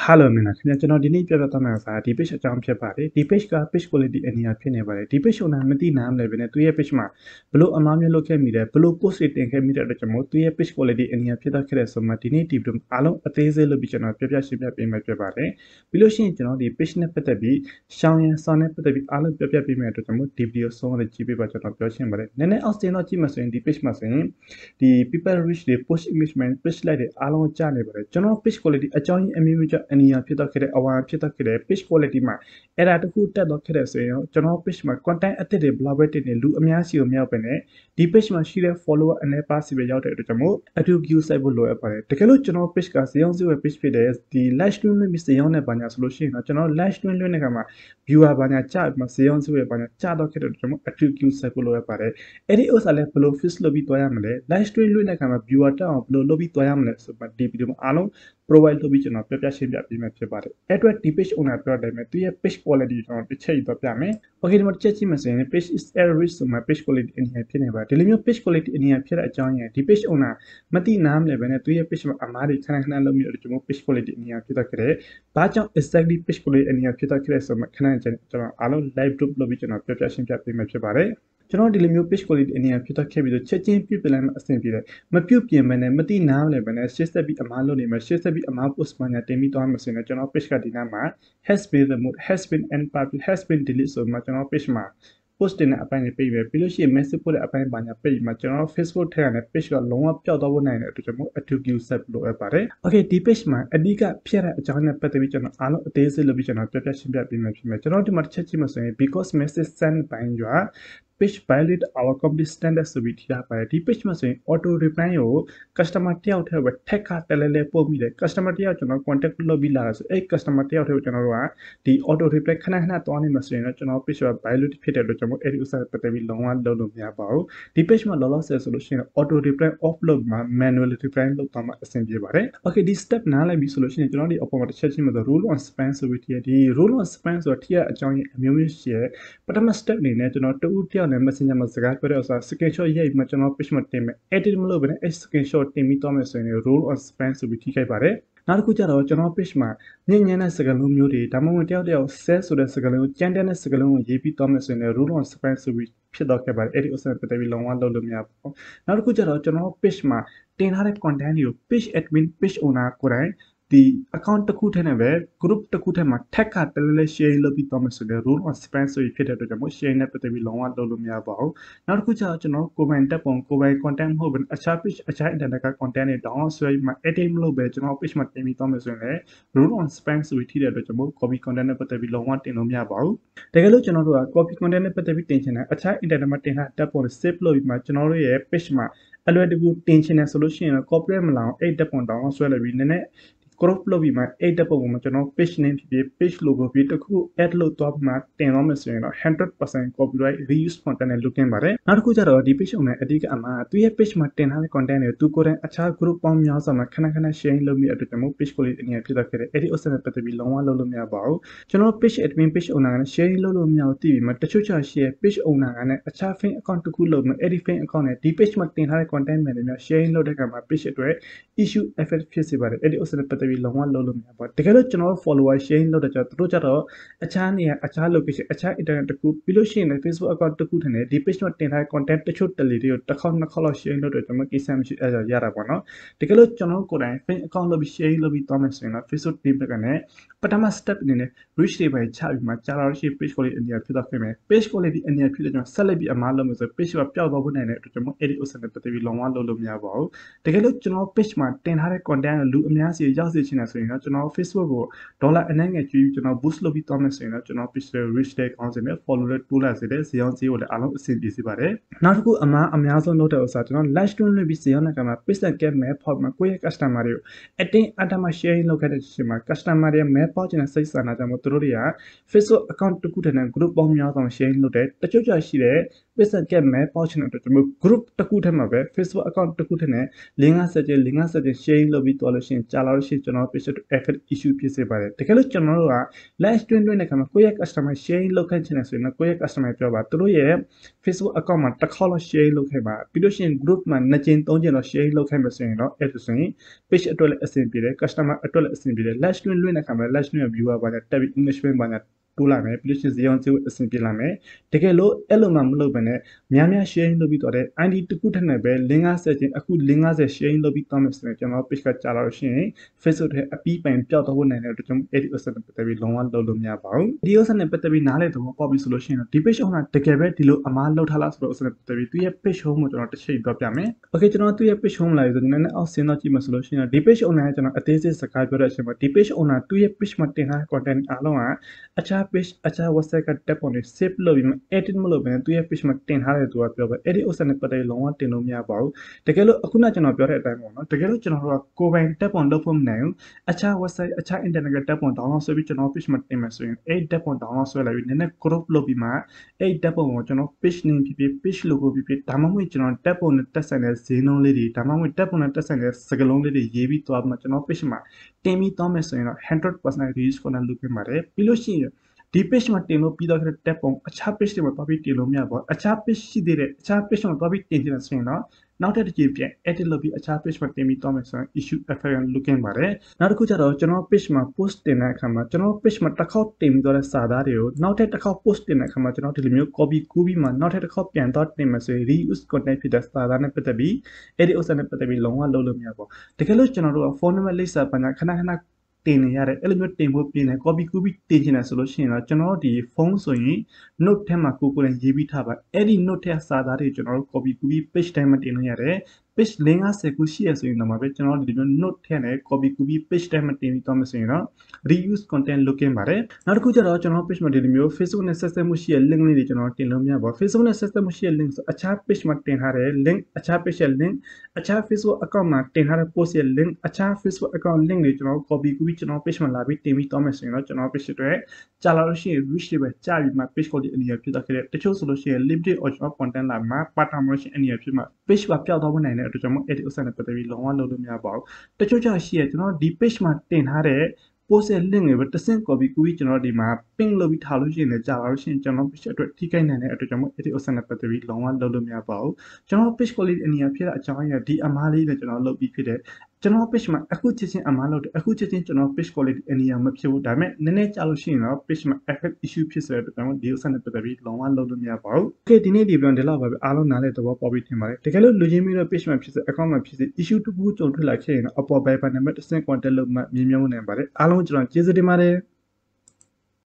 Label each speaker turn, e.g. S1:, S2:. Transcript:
S1: Hello မင်္ဂလာခင်ဗျာကျွန်တော်ဒီနေ့ပြပြသွားမယ့်စာဒီ page အကြောင်းဖြစ်ပါတယ်ဒီ page က page quality အနေအဖြစ်နေပါတယ်ဒီ page ကိုနားမသိနားမလဲပဲနဲ့သူရဲ့ page မှာဘလို့အမှားမျိုးလုပ်ခဲ့မိတယ်ဘလို့ post တွေတင်ခဲ့မိတဲ့အတွက်ကြောင့်မို့သူရဲ့ page quality အနေအဖြစ်တော့ခဲ့တဲ့ဆိုမှဒီနေ့ဒီ video အားလုံးအသေးစိတ်လုပ်ပြီးကျွန်တော်ပြပြရှင်းပြပေးမယ်ဖြစ်ပါတယ်ပြီးလို့ရှိရင်ကျွန်တော်ဒီ page နဲ့ပတ်သက်ပြီးရှောင်းရန်စောင်းနဲ့ပတ်သက်ပြီးအားလုံးပြပြပေးမယ်အတွက်ကြောင့်မို့ဒီ video ဆုံးရကြည့်ပေးပါကျွန်တော်ပြောရှင်းပါတယ်နည်းနည်းအောက်စတင်တော့ကြည့်မှဆိုရင်ဒီ page မှာဆိုရင်ဒီ people reach တွေ post engagement page like တွေအားလုံးကြားနေပါတယ်ကျွန်တော် page quality အကြောင်းရင်းအမျိုးမျိုးကြောင့်အနေအဖြစ်တော့ခဲ့တဲ့အဝါဖြစ်တော့ခဲ့တဲ့ page quality မှာအဲ့ဒါတခုတက်တော့ခဲ့တဲ့ဆိုရင်ကျွန်တော် page မှာ content အသစ်တွေ blog တွေတင်နေလူအများကြီးကိုမရောက်ပဲနဲ့ဒီ page မှာရှိတဲ့ follower အနေပါစီပဲရောက်တဲ့အတွက်ကြောင့်မို့အထူး view စိုက်ဖို့လိုအပ်ပါတယ်တကယ်လို့ကျွန်တော် page ကဇယုံစုရဲ့ page ဖြစ်တဲ့ဒီ live stream နဲ့ဇယုံနဲ့ဘာညာဆိုလို့ရှိရင်တော့ကျွန်တော် live stream လွှင့်တဲ့အခါမှာ viewer ဘာညာကြာမှာဇယုံစုရဲ့ဘာညာကြာတော့ခဲ့တဲ့အတွက်ကြောင့်မို့အထူး view စိုက်ဖို့လိုအပ်ပါတယ်အဲ့ဒီဥစ္စာလည်းဘယ်လို fix လုပ်ပြီးသွားရမလဲ live stream လွှင့်တဲ့အခါမှာ viewer တက်အောင်ဘယ်လိုလုပ်ပြီးသွားရမလဲဆိုတော့ဒီ video မှာအားလုံး provide လုပ်ပြီးကျွန်တော်ပြပြရှင်းပြပေးမယ်ဖြစ်ပါတယ်အဲ့အတွက်ဒီ page owner ပြောတယ်မယ်သူရဲ့ page quality ကျွန်တော်တစ်ချက်ယူတော့ပြမယ် okay ဒီမှာတစ်ချက်ကြည့်မှဆိုရင် page is error ဆိုမှ page quality အနေနဲ့ဖြစ်နေပါတယ်ဒီလိုမျိုး page quality အနေနဲ့ဖြစ်တဲ့အကြောင်းရင်းဒီ page owner မသိနားမလဲပဲနဲ့သူရဲ့ page မှာအမားတွေခဏခဏလုပ်ပြီးတော့ကျွန်တော် page quality အနေနဲ့ဖြစ်တော့ခဲ့တယ်ဘာကြောင့် exactly page quality အနေနဲ့ဖြစ်တော့ခဲ့လဲဆိုမှခဏကျွန်တော်အားလုံး live group လုပ်ပြီးကျွန်တော်ပြပြရှင်းပြပေးမယ်ဖြစ်ပါတယ်ကျွန်တော်ဒီလိုမျိုး page quality အနေနဲ့ဖြစ်တော့ခဲ့ပြီးတော့ချက်ချင်းပြုတ်ပြလိုက်မှအဆင်ပြေတယ်မပြုတ်ပြင်မနဲ့မတိနားမလဲပဲနဲ့ share ဆက်ပြီးအမားလုပ်နေမှာ share ဆက်ပြီးအမား post မှညာတင်ပြီးသွားမှဆိုရင်ကျွန်တော် page ကဒီနားမှာ has been removed has been unpublished has been delete ဆိုမှကျွန်တော် page မှာ post တင်တဲ့အပိုင်းတွေပိတ်ပဲပြီးလို့ရှိရင် message ပို့တဲ့အပိုင်းဘာညာပိတ်မှာကျွန်တော် Facebook ထဲကနေ page ကလုံးဝပျောက်သွားဖို့နိုင်တဲ့အတွက်ကျွန်တော်အထူး view set လို့ရပါတယ် okay ဒီ page မှာအဓိကဖြစ်တဲ့အကြောင်းနဲ့ပတ်သက်ပြီးကျွန်တော်အားလုံးအသေးစိတ်လုပ်ပြီးကျွန်တော်ပြပြရှင်းပြပေးမယ်ဖြစ်မယ်ကျွန်တော်ဒီမှာတစ်ချက်ကြည့်မှဆိုရင် because message send ပိုင်းက page violate our complete standard ဆိုပြီးထည့်ထားပါတယ်ဒီ page မှာဆိုရင် auto reply ကို customer တယောက်ထဲပဲ tag ကတလဲလဲပို့မိတယ် customer တယောက်ကျွန်တော် contact လုပ်ပြီးလာတာဆိုအဲ့ customer တယောက်ထဲကိုကျွန်တော်တို့ကဒီ auto reply ခဏခဏသွားနေမှာဆိုရင်တော့ကျွန်တော် page က violate ဖြစ်တဲ့အတွက်ကျွန်တော်အဲ့ဒီဥစ္စာပတ်သက်ပြီးလုံးဝလုပ်လို့မရပါဘူးဒီ page မှာလောလောဆယ်ဆိုလို့ရှိရင် auto reply off လုပ်မှာ manual reply လုပ်သွားမှာအဆင်ပြေပါတယ် okay ဒီ step နားလိုက်ပြီဆိုလို့ရှိရင်ကျွန်တော်ဒီအပေါ်မှာတစ်ချက်ချင်းမှာဆို rule on spam ဆိုပြီးထည့်ဒီ rule on spam ဆိုတော့ထည့်အကြောင်းရင်းအမျိုးမျိုးရှိရဲ့ပထမ step အနေနဲ့ကျွန်တော်တူတယောက်နဲ့ messenger မှာစကားပြောတဲ့ဥစ္စာ screenshot ရိုက်ပြီးမှကျွန်တော် page မှာတင်မယ် edit မလုပ်ဘဲနဲ့အဲ့ screenshot တင်ပြီးသွားမယ်ဆိုရင် rule on spam ဆိုပြီးထိခိုက်ပါတယ်နောက်တစ်ခုကျတော့ကျွန်တော် page မှာညဉ့်ညမ်းတဲ့စကားလုံးမျိုးတွေဒါမှမဟုတ်တယောက်တယောက် sell ဆိုတဲ့စကားလုံးကိုကြမ်းတမ်းတဲ့စကားလုံးကိုရေးပြီးသွားမယ်ဆိုရင် rule on spam ဆိုပြီးဖြစ်တော့ခဲ့ပါတယ်အဲ့ဒီဥစ္စာပတ်သက်ပြီးလုံးဝလုပ်လို့မရဘူးနောက်တစ်ခုကျတော့ကျွန်တော် page မှာတင်ထားတဲ့ content တွေကို page admin page owner ကိုယ်တိုင်ဒီ account တစ်ခုထဲနဲ့ပဲ group တစ်ခုထဲမှာ tag ကတလဲလဲ share လုပ်ပြီးသွားမယ်ဆိုရင် rule on spam ဆိုပြီးဖြစ်တဲ့အတွက်ကြောင့်မို့ share နဲ့ပတ်သက်ပြီးလုံးဝလုပ်လို့မရပါဘူးနောက်တစ်ခုကျတော့ကျွန်တော်ကိုယ်ပိုင်တက်ပုံကိုယ်ပိုင် content မဟုတ်ဘဲအခြား page အခြား internet က content တွေ download ဆွဲပြီးမှ edit မလုပ်ဘဲကျွန်တော် page မှာတင်ပြီးသွားမယ်ဆိုရင်လည်း rule on spam ဆိုပြီးထိတဲ့အတွက်ကြောင့်မို့ copy content နဲ့ပတ်သက်ပြီးလုံးဝတင်လို့မရပါဘူးတကယ်လို့ကျွန်တော်တို့က copy content နဲ့ပတ်သက်ပြီးတင်ချင်တဲ့အခြား internet မှာတင်ထားတဲ့တက်ပုံတွေ save လုပ်ပြီးမှကျွန်တော်တို့ရဲ့ page မှာအလွယ်တကူတင်ချင်တယ်ဆိုလို့ရှိရင် copyright မလာအောင်အဲ့တက်ပုံ download ဆွဲလိုက်ပြီးနည်းနည်း crop လုပ်ပြီးမှအဲ့တက်ပုံမှာကျွန်တော် page name ဖြစ်ဖြစ် page logo ဖြစ်တခု add လုပ်သွားပြီးမှတင်တော့မယ်ဆိုရင်တော့ 100% copyright reuse content နဲ့လုပ်တင်ပါတယ်နောက်တစ်ခုကျတော့ဒီ page owner အဓိကအမှားသူရဲ့ page မှာတင်ထားတဲ့ content တွေသူကိုယ်တိုင်အခြား group ပေါင်းများစွာမှာခဏခဏ share လုပ်မိတဲ့အတွက်ကျွန်တော် page quality အနေနဲ့ဖြစ်တော့ခဲ့တယ်အဲ့ဒီဥစ္စာနဲ့ပတ်သက်ပြီးလုံးဝလုပ်လို့မရပါဘူးကျွန်တော် page admin page owner က share လုပ်လို့မရဘူးသိပြီးမှတချို့ချ share page owner ကလည်းအခြား fan account တစ်ခုလုပ်မယ်အဲ့ဒီ fan account နဲ့ဒီ page မှာတင်ထားတဲ့ content တွေများ share လုပ်တဲ့အခါမှာ page အတွက် issue effect ဖြစ်စေပါတယ်အဲ့ဒီဥစ္စာနဲ့ပတ်သက်ပြီးလုံးဝလုပ်လို့တကယ်လို့ကျွန်တော်တို့ follower share လုပ်တဲ့ကြတော့သူတို့ကြတော့အခြားနေရာအခြား location အခြား internet တခုပြီးလို့ရှိရင်လည်း Facebook account တခုထနေဒီ page မှာတင်ထားတဲ့ content တချို့တလေတွေကိုတစ်ခေါက်နှစ်ခေါက်လောက် share လုပ်တော့ကျွန်တော်ကိစ္စမရှိအဲ့ဒါရတာပေါ့နော်တကယ်လို့ကျွန်တော်ကိုယ်တိုင် Facebook account လုပ်ပြီး share လုပ်ပြီးသွားမယ်ဆိုရင်တော့ Facebook team ကနေပထမ step အနေနဲ့ reach တွေပဲချပြီးမှကြာတော့ရှိ page quality အနေနဲ့ဖြစ်တော့ဖြစ်မယ် page quality အနေနဲ့ဖြစ်တဲ့ကျွန်တော်ဆက်လက်ပြီးအမှားလုပ်မယ်ဆို page ကပျောက်သွားဖို့နိုင်တဲ့အတွက်ကျွန်တော်အဲ့ဒီဥစ္စာနဲ့ပတ်သက်ပြီးလုံးဝလုပ်လို့မရပါဘူးတကယ်လို့ကျွန်တော် page မှာတင်ထားတဲ့ content ကိုလူအများစီရောက်စေချင်တယ်ဆိုရင်တော့ကျွန်တော် Facebook ကိုဒေါ်လာအနည်းငယ်ကျွေးပြီးကျွန်တော် boost လုပ်ပြီးသွားမယ်ဆိုရင်တော့ကျွန်တော် page reach တဲ့ကောင်းစင်နဲ့ follow တဲ့တိုးလာစေတဲ့ဇယုံစီကိုလည်းအားလုံးအဆင်ပြေစေပါတယ်နောက်တစ်ခုအများဆုံးလုပ်တဲ့ဥစ္စာကျွန်တော် live stream လုပ်ပြီးဇယုံနဲ့ကမှာ page နဲ့ get mail ဖောက်မှာကိုယ့်ရဲ့ customer တွေကိုအတင်းအဓမ္မ sharing လုပ်ခဲ့တဲ့အချိန်မှာ customer တွေ mail ပေါက်ချင်တဲ့စိတ်ဆန္ဒကြောင့်မို့သူတို့တွေက Facebook account တစ်ခုတည်းနဲ့ group ပေါင်းများစွာ sharing လုပ်တယ်တချို့ကြရှိတဲ့ page ကမဲပေါက်ချင်တဲ့အတွက်ကျွန်တော် group တစ်ခုထဲမှာပဲ Facebook account တစ်ခုထဲနဲ့50 sharing လုပ်ပြီးတော့လို့ရှိရင်ကြာလာလို့ရှိရင်ကျွန်တော် page အတွက် effect issue ဖြစ်စေပါတယ်တကယ်လို့ကျွန်တော်တို့က live stream တွင်းတဲ့အခါမှာကိုယ့်ရဲ့ customer sharing လုပ်ခိုင်းချင်တယ်ဆိုရင်ကိုယ့်ရဲ့ customer ပြောပါသူတို့ရဲ့ Facebook account မှာတစ်ခေါက်လောက် sharing လုပ်ခိုင်းပါပြီးလို့ရှိရင် group မှာ2ကြိမ်3ကြိမ်လောက် sharing လုပ်ခိုင်းမယ်ဆိုရင်တော့အဲ့ဒါဆိုရင် page အတွက်လည်းအဆင်ပြေတယ် customer အတွက်လည်းအဆင်ပြေတယ် live stream လွှင့်တဲ့အခါမှာ live stream ရဲ့ viewer ပါတဲ့တက်ပြီး engagement ပါတဲ့တိုးလာမယ်ပြီးလို့ရှိရင်ဇီအောင်ကျေးအဆင်ပြေလာမယ်တကယ်လို့အဲ့လိုမှမလုပ်ဘဲနဲ့များများ sharing လုပ်ပြီးတော့တဲ့ ID တစ်ခုထက်နဲ့ပဲ50ချင်းအခု50 sharing လုပ်ပြီးတော့မယ်ဆိုရင်ကျွန်တော် page ကကြာလာလို့ရှိရင် Facebook ထဲအပြီးပိုင်ပျောက်တော့နိုင်တဲ့အတွက်ကျွန်တော်အဲ့ဒီ option နဲ့ပတ်သက်ပြီးလုံးဝလုပ်လို့မရပါဘူးဒီ option နဲ့ပတ်သက်ပြီးနားလည်တော့ပေါ့ပြီးဆိုလို့ရှိရင်ဒီ page owner တကယ်ပဲဒီလိုအမားလောက်ထားလားဆိုတော့ option နဲ့ပတ်သက်ပြီးသူရဲ့ page home ကိုကျွန်တော်တစ်ချိန်တော့ပြမယ် okay ကျွန်တော်သူရဲ့ page home လာပြီးဆိုတော့နည်းနည်းအောက်ဆင်းတော့ကြည့်မှဆိုလို့ရှိရင်ဒီ page owner ကကျွန်တော်အသေးစိတ်စကားပြောတဲ့အချိန်မှာဒီ page owner သူရဲ့ page မှာတင်ထားတဲ့ content အားလုံးကအခြား page အခြား website က tab ပေါ်နေ save လုပ်ပြီး edit မလုပ်ဘဲသူရဲ့ page မှာတင်ထားတယ်သူကပြောပဲအဲ့ဒီ option နဲ့ပတ်သက်ပြီးလုံးဝတင်လို့မရပါဘူးတကယ်လို့အခုနကျွန်တော်ပြောတဲ့အတိုင်းပေါ့နော်တကယ်လို့ကျွန်တော်တို့ကကိုယ်ပိုင် tab ပေါ်လုပ်ဖို့မနိုင်ဘူးအခြား website အခြား internet က tab ပေါ် download ဆွဲပြီးကျွန်တော် page မှာတင်မယ်ဆိုရင်အဲ့ tab ပေါ် download ဆွဲလိုက်ပြီးနည်းနည်း crop လုပ်ပြီးမှအဲ့ tab ပေါ်ကိုကျွန်တော် page name ဖြစ်ဖြစ် page logo ဖြစ်ဖြစ်ဒါမှမဟုတ်ကျွန်တော် tab ပေါ်နဲ့တက်ဆိုင်တဲ့ဈေးနှုန်းလေးတွေဒါမှမဟုတ် tab ပေါ်နဲ့တက်ဆိုင်တဲ့စကားလုံးလေးတွေရေးပြီးသွားမှကျွန်တော် page မှာတင်ပြီးသွားမယ်ဆိုရင်တော့ 100% reach content လုပ်ပေးပါတယ်ပြီးလို့ရှိရင်ဒီ page မှာတင်လို့ပြီးတော့တဲ့ tab ပုံအခြား page တွေမှာသွားပြီးတင်လို့မရပါဘူးအခြား page ရှိသေးတယ်အခြား page မှာသွားပြီးတင်ချင်တယ်ဆိုရင်တော့နောက်တစ်ကြိမ်ပြန် edit လုပ်ပြီးအခြား page မှာတင်ပြီးသွားမယ်ဆိုရင် issue effect လုပ်ခင်ပါတယ်နောက်တစ်ခုကျတော့ကျွန်တော် page မှာ post တင်တဲ့အခါမှာကျွန်တော် page မှာတစ်ခေါက်တင်ပြီးသွားတဲ့စာသားတွေကိုနောက်ထပ်တစ်ခေါက် post တင်တဲ့အခါမှာကျွန်တော်ဒီလိုမျိုး copy ကူးပြီးမှနောက်ထပ်တစ်ခေါက်ပြန်တော့တင်မယ်ဆိုရင် reuse content ဖြစ်တဲ့စာသားနဲ့ပတ်သက်ပြီးအဲ့ဒီ option နဲ့ပတ်သက်ပြီးလုံးဝလုပ်လို့မရပါဘူးတကယ်လို့ကျွန်တော်တို့က phone number လိပ်စာပညာခဏတင်နေရတယ်အဲ့လိုမျိုးတင်ဖို့ပြင်တယ် copy ကူးပြီးတင်ချင်တယ်ဆိုလို့ရှိရင်တော့ကျွန်တော်တို့ဒီဖုန်းဆိုရင် note ထဲမှာကိုယ်ရေးပြီးထားပါအဲ့ဒီ note ထဲစာသားတွေကျွန်တော်တို့ copy ကူးပြီး page တိုင်းမှာတင်လို့ရတယ် page 50ခုရှိရဆိုရင်တော့ပဲကျွန်တော်တို့ဒီလို note ထဲနဲ့ copy ကူးပြီး page တိုင်းမှာတင်ပြီးသွားမယ်ဆိုရင်တော့ reuse content လုပ်ခင်ပါတယ်နောက်တစ်ခုကျတော့ကျွန်တော် page မှာဒီလိုမျိုး Facebook နဲ့ဆက်စပ်မှုရှိတဲ့ link လေးတွေကျွန်တော်တင်လို့မရပါဘူး Facebook နဲ့ဆက်စပ်မှုရှိတဲ့ link ဆိုအခြား page မှာတင်ထားတဲ့ link အခြား page ရဲ့ link အခြား Facebook account မှာတင်ထားတဲ့ post ရဲ့ link အခြား Facebook account link တွေကျွန်တော် copy ကူးပြီးကျွန်တော် page မှာလာပြီးတင်ပြီးသွားမယ်ဆိုရင်တော့ကျွန်တော် page တွေကြာလာလို့ရှိရင် reach တွေပဲကြာပြီးမှ page quality အနေနဲ့ဖြစ်သွားခဲ့တဲ့တချို့ဆိုလို့ရှိရင် limited original content လာမှာ part-time version အနေနဲ့ဖြစ်မှာ page ပါပျောက်သွားဖို့နိုင်တဲ့အတွက်ကြောင့်အဲ့ဒီ option နဲ့ပတ်သက်ပြီးလုံးဝလုပ်လို့မရပါဘူးတချို့ကျရှိရကျွန်တော်ဒီ page မှာတင်ထားတဲ့ post ရဲ့ link တွေပဲတစ်ဆင့် copy ကူးပြီးကျွန်တော်ဒီမှာ pin လုပ်ပြီးထားလို့ရှိရင်လည်းကြာလာလို့ရှိရင်ကျွန်တော် page အတွက်ထိခိုက်နိုင်တဲ့အတွက်ကြောင့်အဲ့ဒီ option နဲ့ပတ်သက်ပြီးလုံးဝလုပ်လို့မရပါဘူးကျွန်တော် page quality အနေနဲ့ဖြစ်တဲ့အကြောင်းအရာဒီအမားလေးနဲ့ကျွန်တော်လုပ်ပြီးဖြစ်တဲ့ကျွန်တော် page မှာအခုချက်ချင်းအမားလုပ်တယ်အခုချက်ချင်းကျွန်တော် page quality အနေနဲ့မဖြစ်ဘူးဒါပေမဲ့နည်းနည်းကြာလို့ရှိရင်တော့ page မှာ effect issue ဖြစ်တဲ့အတွက်ကြောင့်ဒီ option နဲ့ပတ်သက်ပြီးလုံးဝလုပ်လို့မရပါဘူး okay ဒီနေ့ဒီ video ဒီလောက်ပါပဲအားလုံးနားလည်သဘောပေါက်ပြီးထင်ပါတယ်တကယ်လို့လူချင်းပြီးတော့ page မှာဖြစ်စေ account မှာဖြစ်စေ issue တစ်ခုကြုံထွက်လာခဲ့ရင်တော့အပေါ် Viber နံပါတ်တစ်ဆင့် contact လုပ်မှမြင်မြင်နိုင်ပါတယ်အားလုံးကျွန်တော်ကျေးဇူးတင်ပါတယ်